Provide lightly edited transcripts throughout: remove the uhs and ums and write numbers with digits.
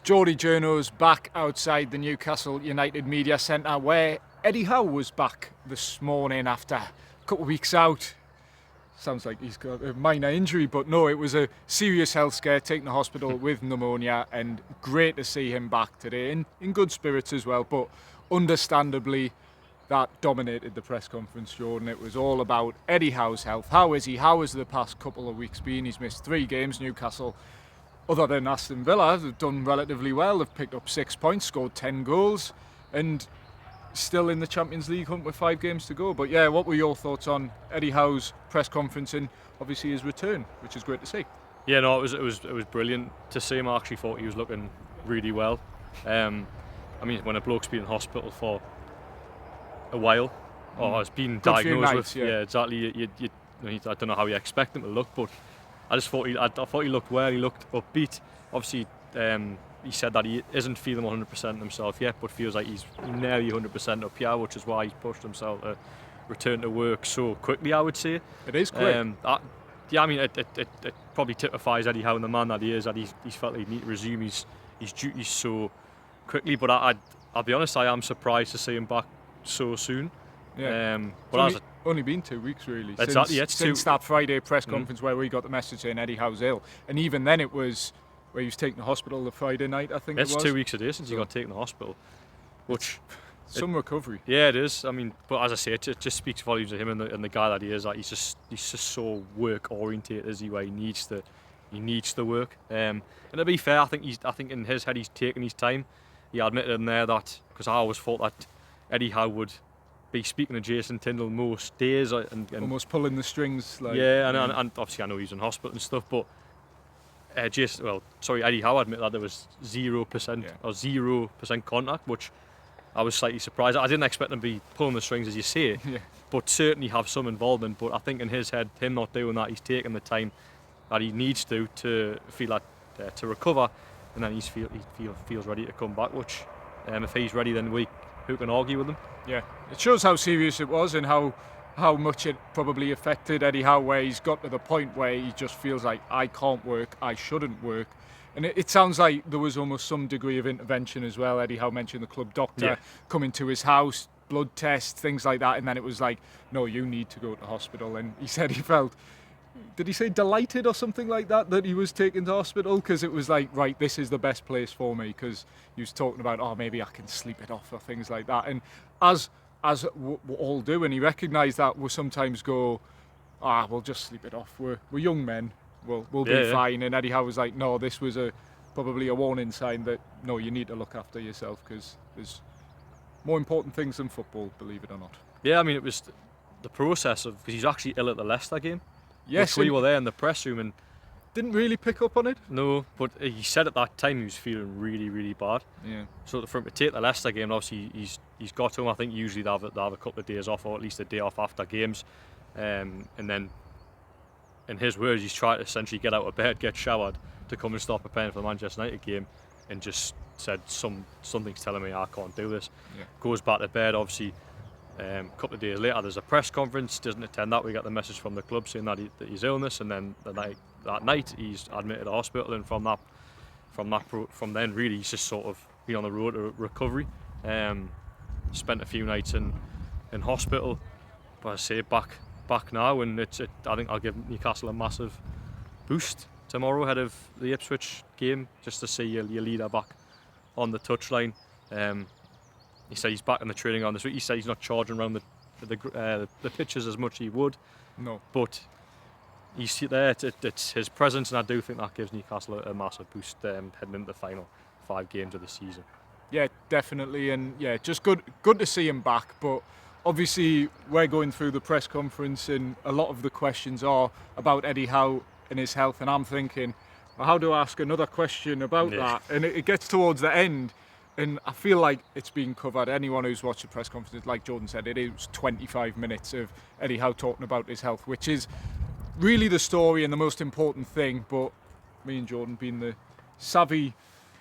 Geordie Journo's back outside the Newcastle United Media Centre, where Eddie Howe was back this morning after a couple of weeks out. Sounds like he's got a minor injury, but no, it was a serious health scare, taken to hospital with pneumonia, and great to see him back today, in good spirits as well. But understandably, that dominated the press conference, Jordan. It was all about Eddie Howe's health. How is he? How has the past couple of weeks been? He's missed 3 games. Newcastle, other than Aston Villa, have done relatively well. They've picked up 6 points, scored 10 goals, and still in the Champions League hunt with 5 games to go. But yeah, what were your thoughts on Eddie Howe's press conference and obviously his return, which is great to see? Yeah, no, it was brilliant to see him. I actually thought he was looking really well. I mean, when a bloke's been in hospital for a while, or has been diagnosed with, yeah, exactly. I don't know how you expect him to look, but I thought he looked well. He looked upbeat. Obviously, he said that he isn't feeling 100% himself yet, but feels like he's nearly 100% up here, which is why he's pushed himself to return to work so quickly, I would say. It is quick. Yeah, I mean, it probably typifies Eddie Howe and the man that he is, that he's felt like he need to resume his duties so quickly. But I'll be honest, I am surprised to see him back so soon. Yeah. But only been 2 weeks really. Exactly, since that Friday press conference where we got the message saying Eddie Howe's ill, and even then it was where he was taken to hospital the Friday night, I think. It's 2 weeks a day since he got taken to hospital, which some recovery. Yeah, it is. I mean, but as I say, it just speaks volumes of him and the guy that he is. That he's just so work oriented, is he? Where he needs to work. And to be fair, I think in his head he's taken his time. He admitted in there that, because I always thought that Eddie Howe would be speaking to Jason Tindall most days and almost pulling the strings. And obviously I know he's in hospital and stuff, but Eddie Howe admitted that there was 0% or 0% contact, which I was slightly surprised. I didn't expect him to be pulling the strings, as you say, but certainly have some involvement. But I think in his head, him not doing that, he's taking the time that he needs to feel that to recover, and then he feels ready to come back. Which, if he's ready, then who can argue with him? Yeah, it shows how serious it was and how much it probably affected Eddie Howe, where he's got to the point where he just feels like, I can't work, I shouldn't work. And it sounds like there was almost some degree of intervention as well. Eddie Howe mentioned the club doctor coming to his house, blood tests, things like that, and then it was like, no, you need to go to hospital. And he said he felt, did he say delighted or something like that he was taken to hospital? Because it was like, right, this is the best place for me, because he was talking about, maybe I can sleep it off or things like that. And as we all do, and he recognised that, we'll sometimes go, we'll just sleep it off. We're young men. We'll be fine. And Eddie Howe was like, no, this was probably a warning sign that, no, you need to look after yourself, because there's more important things than football, believe it or not. Yeah, I mean, it was the process of, because he's actually ill at the Leicester game. Yes. We were there in the press room and didn't really pick up on it. No, but he said at that time he was feeling really, really bad. Yeah. So for him to take the Leicester game, obviously he's got home. I think usually they have a couple of days off, or at least a day off after games. And then, in his words, he's tried to essentially get out of bed, get showered, to come and start preparing for the Manchester United game, and just said something's telling me I can't do this. Yeah. Goes back to bed, obviously. A couple of days later, there's a press conference. Doesn't attend that. We get the message from the club saying that his illness, and then that night he's admitted to hospital. And from then really he's just sort of been on the road to recovery. Spent a few nights in hospital, but I say back now, and I think I'll give Newcastle a massive boost tomorrow ahead of the Ipswich game, just to see your leader back on the touchline. He said he's back in the training ground this week. He said he's not charging around the pitches as much as he would. No. But he's there. It's his presence, and I do think that gives Newcastle a massive boost heading into the final 5 games of the season. Yeah, definitely, and yeah, just good to see him back. But obviously, we're going through the press conference, and a lot of the questions are about Eddie Howe and his health. And I'm thinking, well, how do I ask another question about that? And it gets towards the end. And I feel like it's been covered. Anyone who's watched the press conference, like Jordan said, it was 25 minutes of Eddie Howe talking about his health, which is really the story and the most important thing. But me and Jordan, being the savvy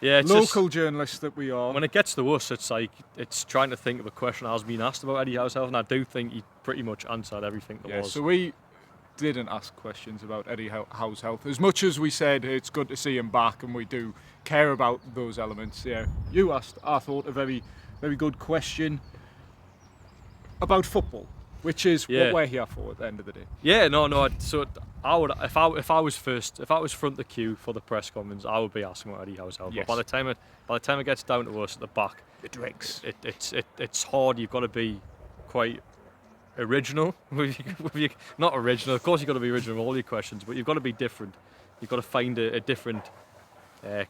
local journalists that we are, when it gets to us, it's trying to think of a question that has been asked about Eddie Howe's health, and I do think he pretty much answered everything there was. So we didn't ask questions about Eddie Howe's health. As much as we said it's good to see him back, and we do care about those elements. Yeah, you asked, I thought, a very, very good question about football, which is what we're here for at the end of the day. Yeah, no. So I would, if I was front the queue for the press conference, I would be asking about Eddie Howe's health. Yes. But by the time it gets down to us at the back, The drinks. It's hard. You've got to be quite original. Not original. Of course, you've got to be original with all your questions, but you've got to be different. You've got to find a different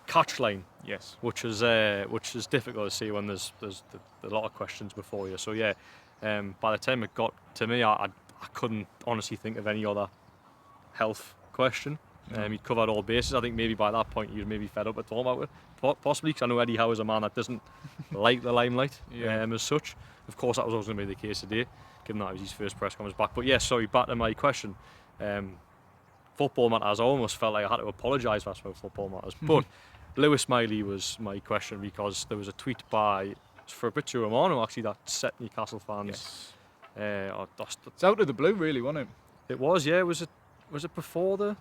catch line. Yes. Which is difficult to see when there's a lot of questions before you. So yeah, by the time it got to me, I couldn't honestly think of any other health question. He'd covered all bases. I think maybe by that point you'd maybe fed up at talking about it, possibly, because I know Eddie Howe is a man that doesn't like the limelight as such. Of course, that was always going to be the case today, given that it was his first press conference back. But yes, sorry, back to my question. Football matters. I almost felt like I had to apologise for asking about football matters. But Lewis Miley was my question, because there was a tweet by Fabrizio Romano actually that set Newcastle fans. Yes. It's out of the blue, really, wasn't it? It was, yeah. Was it before the?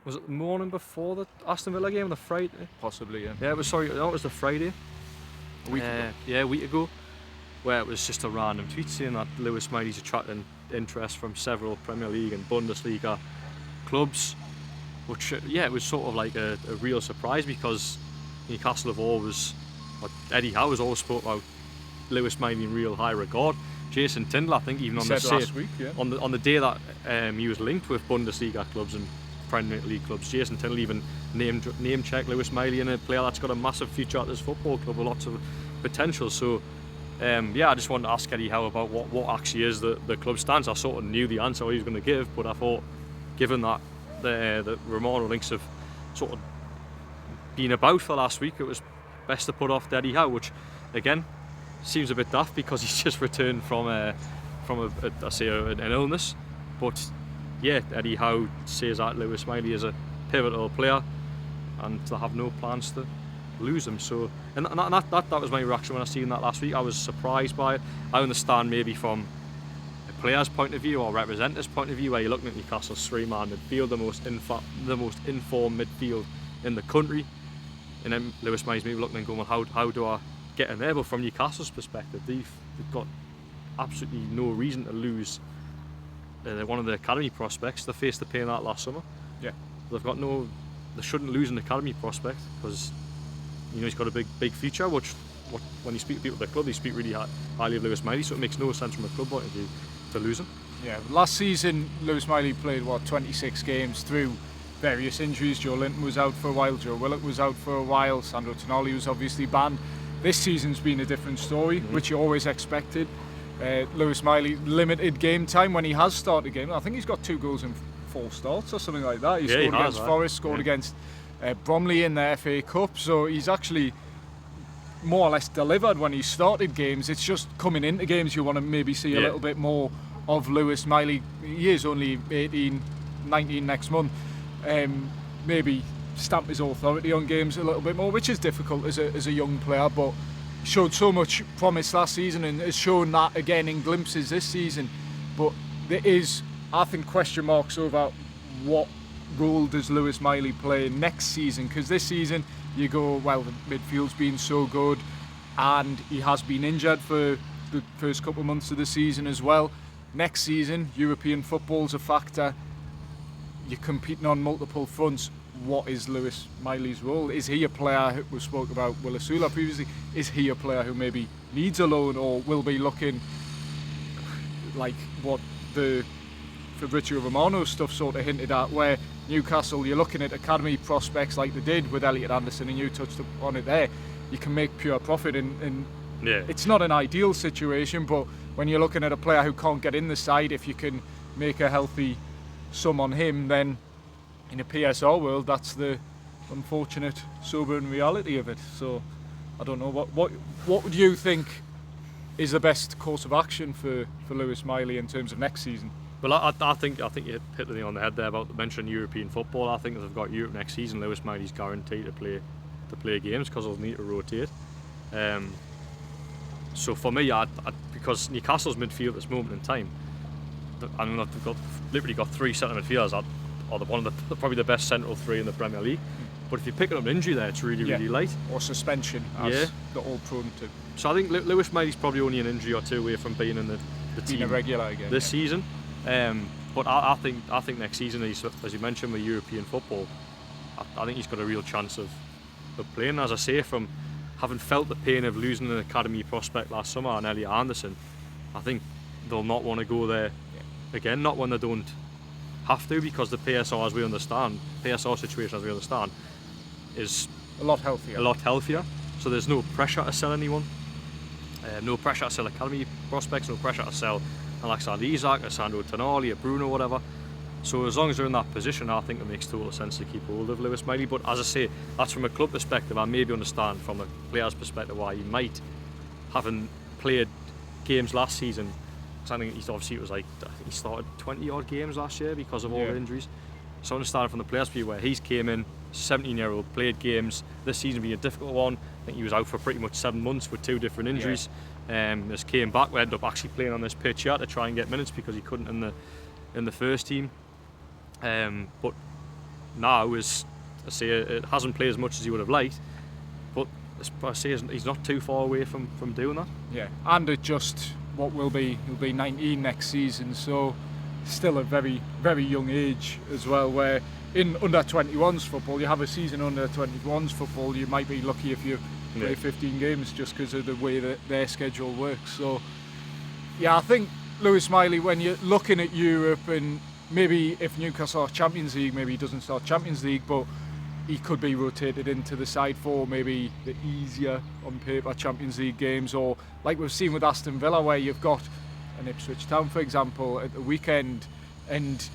Was it the morning before the Aston Villa game, the Friday? Possibly, yeah. Yeah, it was. Sorry, no, it was the Friday. A week ago. Yeah, a week ago, where it was just a random tweet saying that Lewis Miley's attracting interest from several Premier League and Bundesliga clubs, which it was sort of like a real surprise, because Newcastle have always, Eddie Howe has always spoke about Lewis Miley in real high regard. Jason Tindall, I think, even on last week, on the day that he was linked with Bundesliga clubs and Premier League clubs, Jason Tindall even name checked Lewis Miley and a player that's got a massive future at this football club with lots of potential. So I just wanted to ask Eddie Howe about what actually is the club stance. I sort of knew the answer he was going to give, but I thought, given that the Romano links have sort of been about for last week, it was best to put off Eddie Howe, which again seems a bit daft because he's just returned from an illness. But yeah, Eddie Howe says that Lewis Miley is a pivotal player and to have no plans to lose him. So, and that was my reaction when I seen that last week. I was surprised by it. I understand maybe from a player's point of view or representative's point of view, where you're looking at Newcastle's three-man midfield, the most informed midfield in the country, and then Lewis Miley's maybe looking and going, well, how do I get in there? But from Newcastle's perspective, they've got absolutely no reason to lose one of the academy prospects. They faced the pain that last summer. Yeah. They shouldn't lose an academy prospect, because he's got a big future. Which when you speak to people at the club, they speak really highly of Lewis Miley, so it makes no sense from a club point of view to lose him. Yeah. Last season, Lewis Miley played 26 games through various injuries. Joe Linton was out for a while. Joe Willock was out for a while. Sandro Tonali was obviously banned. This season's been a different story, which you always expected. Lewis Miley, limited game time when he has started games. I think he's got 2 goals in 4 starts or something like that. He scored against Forest, scored against Bromley in the FA Cup. So he's actually more or less delivered when he started games. It's just coming into games you want to maybe see a little bit more of Lewis Miley. He is only 18, 19 next month. Maybe stamp his authority on games a little bit more, which is difficult as a young player, but showed so much promise last season and has shown that again in glimpses this season. But there is, I think, question marks over what role does Lewis Miley play next season, because this season you go, well, the midfield's been so good and he has been injured for the first couple of months of the season as well. Next season, European football's a factor. You're competing on multiple fronts. What is Lewis Miley's role? Is he a player who we spoke about Will Asula previously? Is he a player who maybe needs a loan, or will be looking like what the Fabrizio Romano stuff sort of hinted at, where Newcastle, you're looking at academy prospects like they did with Elliot Anderson, and you touched on it there. You can make pure profit, and it's not an ideal situation, but when you're looking at a player who can't get in the side, if you can make a healthy sum on him, then in a PSR world, that's the unfortunate, sobering reality of it. So I don't know, what would you think is the best course of action for Lewis Miley in terms of next season? Well, I think you hit the nail on the head there about mentioning European football. I think if they've got Europe next season, Lewis Miley's guaranteed to play games, because they'll need to rotate. So for me, because Newcastle's midfield at this moment in time, and they've literally got 3 centre midfielders that are probably the best central 3 in the Premier League. But if you're picking up an injury there, it's really light. Or suspension, as they're all prone to. So I think Lewis Miley's probably only an injury or 2 away from being in the team a regular again this season. But I think next season, as you mentioned, with European football, I think he's got a real chance of playing. As I say, from having felt the pain of losing an academy prospect last summer and Elliot Anderson, I think they'll not want to go there again. Not when they don't have to, because the PSR situation, as we understand, is a lot healthier. So there's no pressure to sell anyone, no pressure to sell academy prospects, no pressure to sell Alexander Isak, a Sandro Tonali, a Bruno, whatever. So as long as they're in that position, I think it makes total sense to keep hold of Lewis Miley. But as I say, that's from a club perspective. I maybe understand from a player's perspective why he might, having played games last season, I think he started 20 odd games last year because of all the injuries. So I understand from the player's view where he's came in, 17-year-old, played games, this season being a difficult one. I think he was out for pretty much 7 months with 2 different injuries. Just came back, we ended up actually playing on this pitch here to try and get minutes because he couldn't in the first team. But now, as I say, it hasn't played as much as he would have liked, but I say he's not too far away from doing that. Yeah, and at just what he'll be 19 next season, so still a very, very young age as well, where in under 21s football, you have a season under 21s football, you might be lucky if you play 15 games just because of the way that their schedule works. So yeah, I think Lewis Miley, when you're looking at Europe, and maybe if Newcastle are Champions League, maybe he doesn't start Champions League, but he could be rotated into the side for maybe the easier on paper Champions League games, or like we've seen with Aston Villa, where you've got an Ipswich Town, for example, at the weekend, and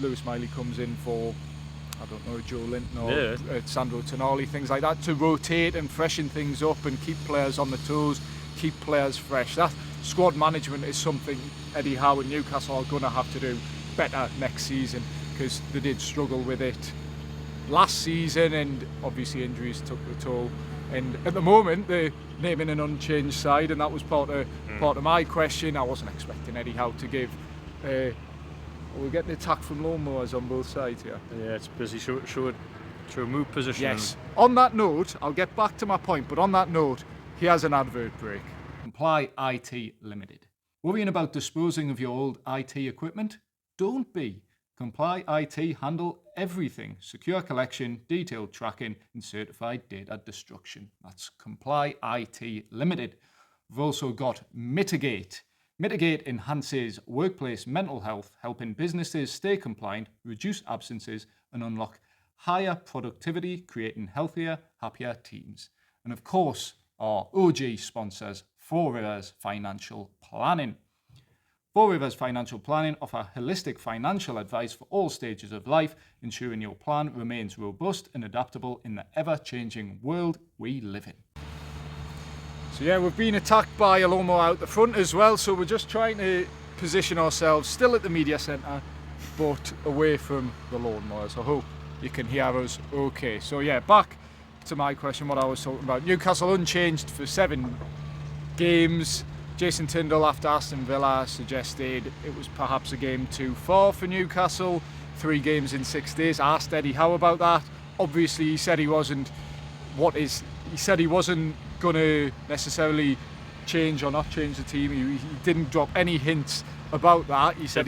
Lewis Miley comes in for, I don't know, Joe Linton or Sandro Tonali, things like that, to rotate and freshen things up and keep players on the toes, keep players fresh. That squad management is something Eddie Howe and Newcastle are going to have to do better next season, because they did struggle with it last season, and obviously injuries took the toll. And at the moment they're naming an unchanged side, and that was part of my question. I wasn't expecting Eddie Howe to give. We're getting attacked from lawnmowers on both sides here. Yeah, it's busy. Should move position. Yes. On that note, I'll get back to my point, but on that note, here's an advert break. Comply IT Limited. Worrying about disposing of your old IT equipment? Don't be. Comply IT handle everything. Secure collection, detailed tracking, and certified data destruction. That's Comply IT Limited. We've also got Mitigate. Mitigate enhances workplace mental health, helping businesses stay compliant, reduce absences, and unlock higher productivity, creating healthier, happier teams. And of course, our OG sponsors, Four Rivers Financial Planning. Four Rivers Financial Planning offer holistic financial advice for all stages of life, ensuring your plan remains robust and adaptable in the ever-changing world we live in. So yeah, we've been attacked by a lawnmower out the front as well, so we're just trying to position ourselves still at the media centre, but away from the lawnmowers. I hope you can hear us okay. So yeah, back to my question, what I was talking about. Newcastle unchanged for 7 games. Jason Tindall, after Aston Villa, suggested it was perhaps a game too far for Newcastle. 3 games in 6 days. I asked Eddie Howe about that. Obviously, he said he wasn't going to necessarily change or not change the team. He didn't drop any hints about that. He said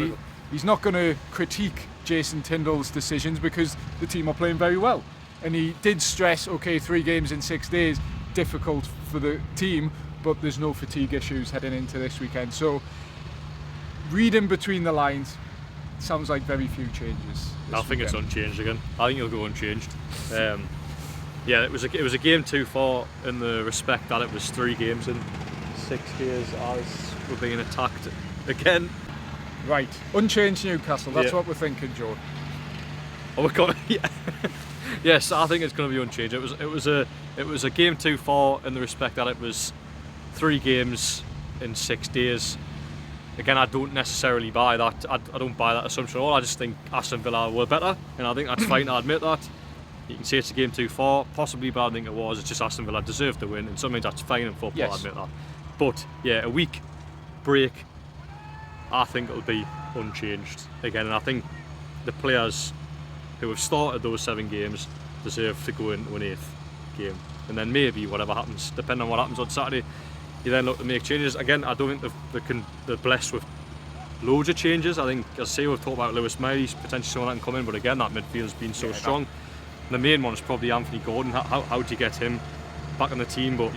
he's not going to critique Jason Tindall's decisions because the team are playing very well. And he did stress, okay, 3 games in 6 days, difficult for the team, but there's no fatigue issues heading into this weekend. So, reading between the lines, it sounds like very few changes. I think it's unchanged again. I think he'll go unchanged. Yeah, it was a game too far in the respect that it was 3 games in 6 days as we're being attacked again. Right, unchanged Newcastle. That's what we're thinking, Joe. Oh, we're going. Yeah. Yes, I think it's going to be unchanged. It was a game too far in the respect that it was 3 games in 6 days. Again, I don't necessarily buy that. I don't buy that assumption at all. I just think Aston Villa were better, and I think that's fine to admit that. You can say it's a game too far, possibly, but I think it was. It's just Aston Villa deserved to win, and sometimes that's fine in football, I admit that. But yeah, a week break, I think it'll be unchanged again, and I think the players who have started those 7 games deserve to go into an 8th game, and then maybe whatever happens, depending on what happens on Saturday, you then look to make changes. Again, I don't think they're blessed with loads of changes. I think, as I say, we've talked about Lewis Miley's potentially someone that can come in, but again, that midfield's been so strong. The main one is probably Anthony Gordon. How do you get him back in the team? But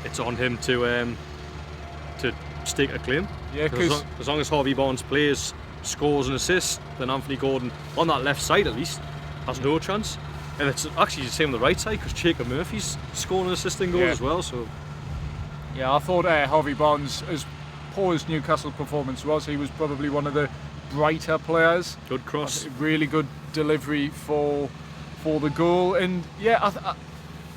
it's on him to stake a claim. Yeah, because as long as Harvey Barnes plays, scores and assists, then Anthony Gordon on that left side at least has no chance. And it's actually the same on the right side because Jacob Murphy's scoring and assisting goals as well. So yeah, I thought Harvey Barnes, as poor as Newcastle performance was, he was probably one of the brighter players. Good cross, really good delivery for the goal. And yeah,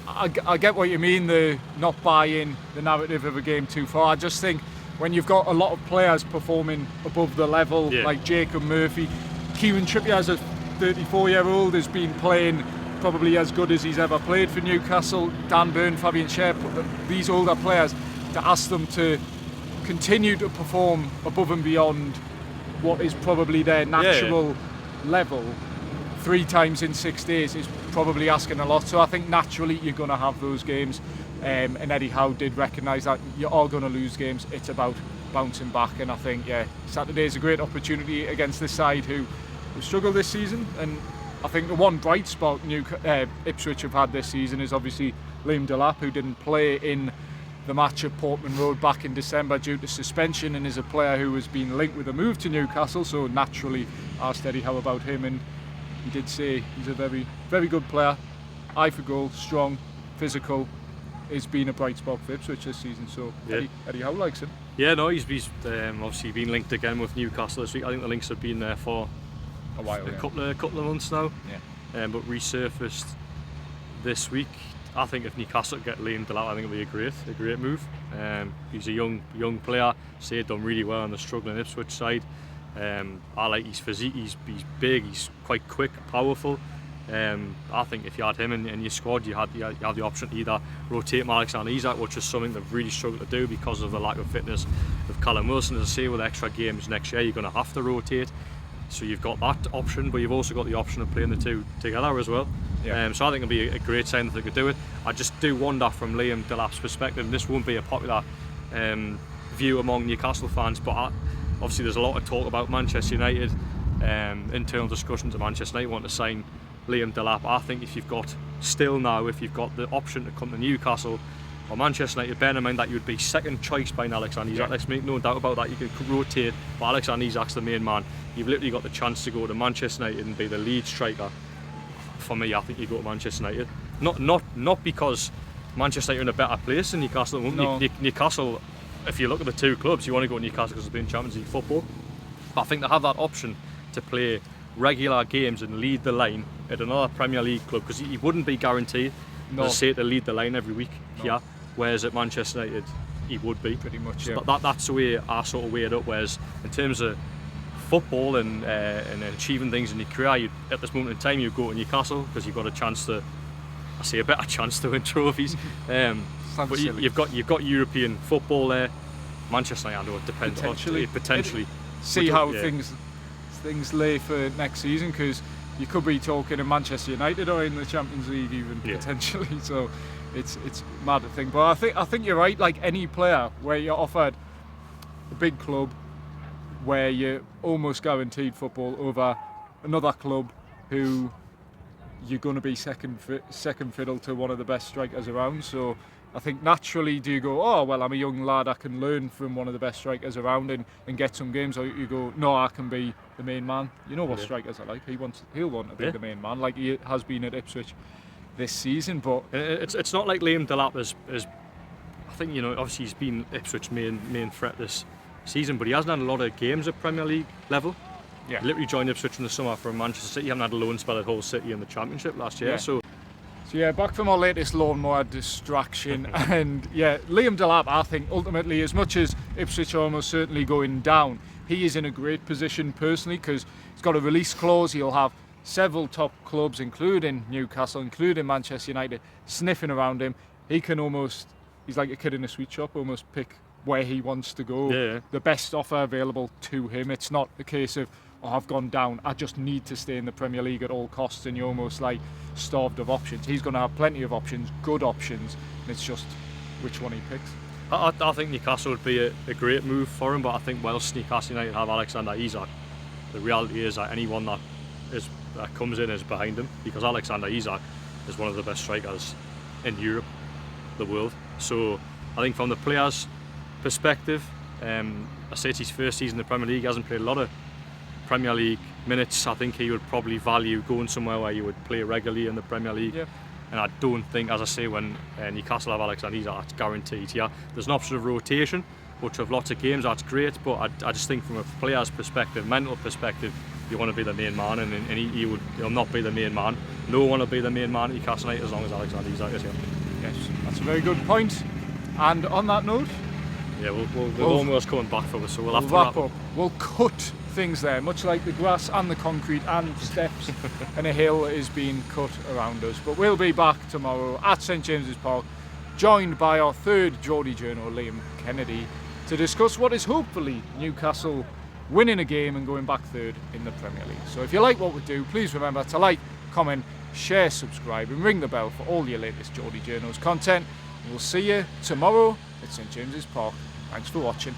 I get what you mean, the not buying the narrative of a game too far. I just think when you've got a lot of players performing above the level, like Jacob Murphy, Kieran Trippier as a 34-year-old has been playing probably as good as he's ever played for Newcastle. Dan Burn, Fabian Schär, these older players, to ask them to continue to perform above and beyond what is probably their natural level 3 times in 6 days is probably asking a lot. So I think naturally you're going to have those games, and Eddie Howe did recognise that you are going to lose games. It's about bouncing back, and I think Saturday is a great opportunity against this side who struggled this season. And I think the one bright spot Ipswich have had this season is obviously Liam Delap, who didn't play in the match at Portman Road back in December due to suspension, and is a player who has been linked with a move to Newcastle. So naturally asked Eddie Howe about him, and he did say he's a very, very good player, eye for goal, strong, physical. Has been a bright spot for Ipswich this season. So Eddie Howe likes him. Yeah, no, he's obviously been linked again with Newcastle this week. I think the links have been there for a while, couple of months now. But resurfaced this week. I think if Newcastle get Liam Delap, I think it'll be a great move. He's a young player. Say done really well on the struggling Ipswich side. I like his physique. He's big. He's quite quick, powerful. I think if you had him in your squad, you have the option to either rotate Alexander Isak, which is something they've really struggled to do because of the lack of fitness of Callum Wilson. As I say, with extra games next year, you're going to have to rotate. So you've got that option, but you've also got the option of playing the two together as well. So I think it'll be a great sign that they could do it. I just do wonder from Liam Delap's perspective, and this won't be a popular view among Newcastle fans, but obviously there's a lot of talk about Manchester United, internal discussions of Manchester United want to sign Liam Delap. I think if you've got the option to come to Newcastle or Manchester United, bear in mind that you would be second choice by Alexander Isak. Let's make no doubt about that. You can rotate, but Alexander Isak's the main man. You've literally got the chance to go to Manchester United and be the lead striker. For me, I think you go to Manchester United. Not because Manchester United are in a better place than Newcastle. No. Newcastle, if you look at the two clubs, you want to go to Newcastle because they're playing Champions League football. But I think they have that option to play regular games and lead the line at another Premier League club, because he wouldn't be guaranteed to lead the line every week here, whereas at Manchester United he would be. Pretty much, so that's the way I sort of weigh it up. Whereas in terms of football and achieving things in your career, at this moment in time you go to Newcastle because you've got a chance to, a better chance to win trophies. But you've got European football there. Manchester United, I know it depends. Potentially. See how things lay for next season, because you could be talking in Manchester United or in the Champions League even potentially. So it's mad to think. But I think you're right. Like any player where you're offered a big club where you're almost guaranteed football over another club who you're going to be second fiddle to one of the best strikers around. So I think naturally do you go, oh well, I'm a young lad, I can learn from one of the best strikers around and get some games, or you go, no, I can be the main man. You know what strikers are like. He'll want to be the main man, like he has been at Ipswich this season. But it's not like Liam Delap is I think, obviously he's been Ipswich's main threat this season, but he hasn't had a lot of games at Premier League level. He literally joined Ipswich in the summer from Manchester City. He hasn't had a loan spell at Hull City in the Championship last year. So back from our latest lawnmower distraction. And Liam Delap, I think ultimately, as much as Ipswich are almost certainly going down, he is in a great position personally, because he's got a release clause. He'll have several top clubs, including Newcastle, including Manchester United, sniffing around him. He's like a kid in a sweet shop, almost pick where he wants to go. Yeah. The best offer available to him. It's not a case of, oh, I've gone down, I just need to stay in the Premier League at all costs, and you're almost like starved of options. He's going to have plenty of options, good options, and it's just which one he picks. I think Newcastle would be a great move for him, but I think whilst Newcastle United have Alexander Isak, the reality is that anyone that comes in is behind him, because Alexander Isak is one of the best strikers in Europe, the world. So I think from the players' perspective, I say it's his first season in the Premier League. He hasn't played a lot of Premier League minutes. I think he would probably value going somewhere where you would play regularly in the Premier League. Yeah. And I don't think, as I say, when Newcastle have Alexander Isak, that's guaranteed here. There's an option of rotation, which have lots of games, that's great, but I just think from a player's perspective, mental perspective, you want to be the main man, and he'll not be the main man. No one will be the main man at Newcastle United as long as Alexander Isak is here. Yes, that's a very good point. And on that note, yeah, we're almost coming back from us, so we'll have to wrap up. We'll cut things there, much like the grass and the concrete and steps and a hill is being cut around us. But we'll be back tomorrow at St James's Park, joined by our third Geordie journal, Liam Kennedy, to discuss what is hopefully Newcastle winning a game and going back third in the Premier League. So if you like what we do, please remember to like, comment, share, subscribe and ring the bell for all your latest Geordie Journals content. We'll see you tomorrow at St James's Park. Thanks for watching.